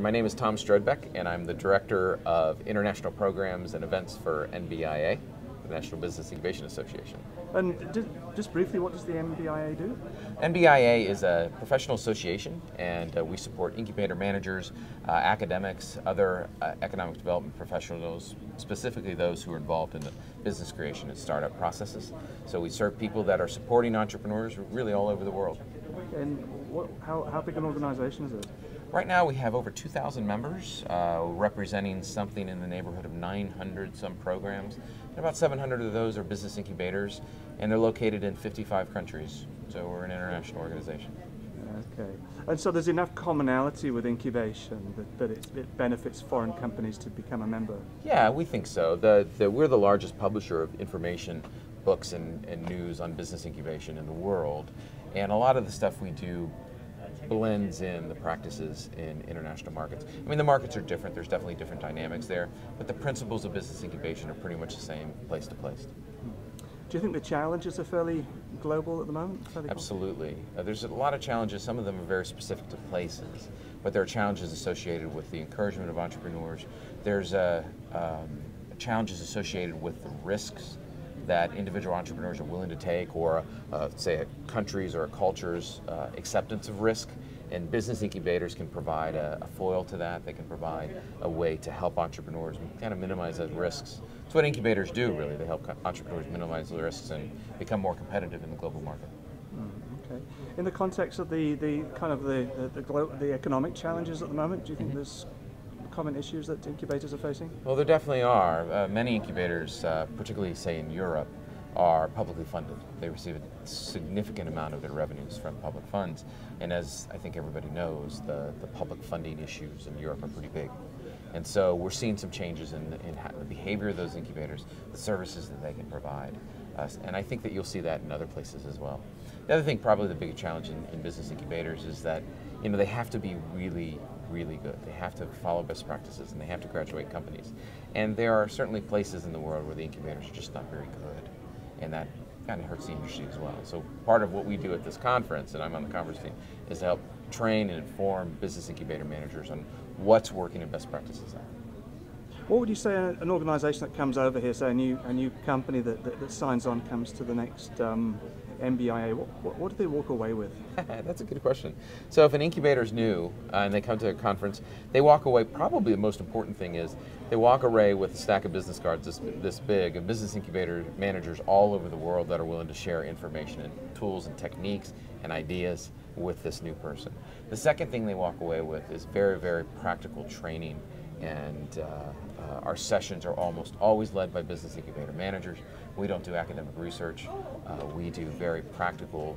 My name is Tom Strodtbeck, and I'm the Director of International Programs and Events for NBIA, the National Business Incubation Association. And just briefly, what does the NBIA do? NBIA is a professional association, and we support incubator managers, academics, other economic development professionals, specifically those who are involved in the business creation and startup processes. So we serve people that are supporting entrepreneurs really all over the world. And how big an organization is it? Right now we have over 2,000 members, representing something in the neighborhood of 900 some programs. And about 700 of those are business incubators, and they're located in 55 countries. So we're an international organization. Okay. And so there's enough commonality with incubation that it benefits foreign companies to become a member? Yeah, we think so. We're the largest publisher of information, books, and news on business incubation in the world. And a lot of the stuff we do blends in the practices in international markets. I mean, the markets are different, there's definitely different dynamics there, but the principles of business incubation are pretty much the same place to place. Do you think the challenges are fairly global at the moment? Absolutely. There's a lot of challenges. Some of them are very specific to places, but there are challenges associated with the encouragement of entrepreneurs. There's challenges associated with the risks that individual entrepreneurs are willing to take, or say a country's or a culture's acceptance of risk. And business incubators can provide a foil to that. They can provide a way to help entrepreneurs kind of minimize those risks. It's what incubators do, really. They help entrepreneurs minimize the risks and become more competitive in the global market. Okay. In the context of the economic challenges at the moment, do you think there's common issues that incubators are facing? Well, there definitely are. Many incubators, particularly say in Europe, are publicly funded. They receive a significant amount of their revenues from public funds. And as I think everybody knows, the public funding issues in Europe are pretty big. And so we're seeing some changes in the behavior of those incubators, the services that they can provide. And I think that you'll see that in other places as well. The other thing, probably the biggest challenge in business incubators, is that they have to be really good. They have to follow best practices, and they have to graduate companies. And there are certainly places in the world where the incubators are just not very good, and that kind of hurts the industry as well. So part of what we do at this conference, and I'm on the conference team, is to help train and inform business incubator managers on what's working in best practices. What would you say an organization that comes over here, say a new company that signs on, comes to the next NBIA, what do they walk away with? That's a good question. So if an incubator is new and they come to a conference, they walk away, probably the most important thing is, they walk away with a stack of business cards this big, of business incubator managers all over the world that are willing to share information and tools and techniques and ideas with this new person. The second thing they walk away with is very, very practical training, and our sessions are almost always led by business incubator managers. We don't do academic research. We do very practical,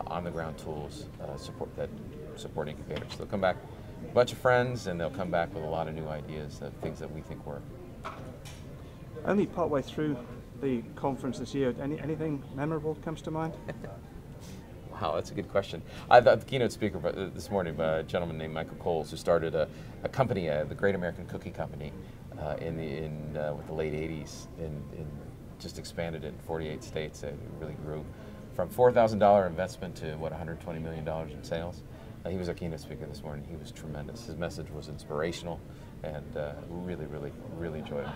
on-the-ground tools that support incubators. So they'll come back a bunch of friends, and they'll come back with a lot of new ideas, things that we think work. Only partway through the conference this year, anything memorable comes to mind? Wow, that's a good question. I thought the keynote speaker this morning, a gentleman named Michael Coles, who started a company, the Great American Cookie Company, with the late '80s, and just expanded it in 48 states. It really grew from $4,000 investment to $120 million in sales. He was our keynote speaker this morning. He was tremendous. His message was inspirational, and really enjoyed it.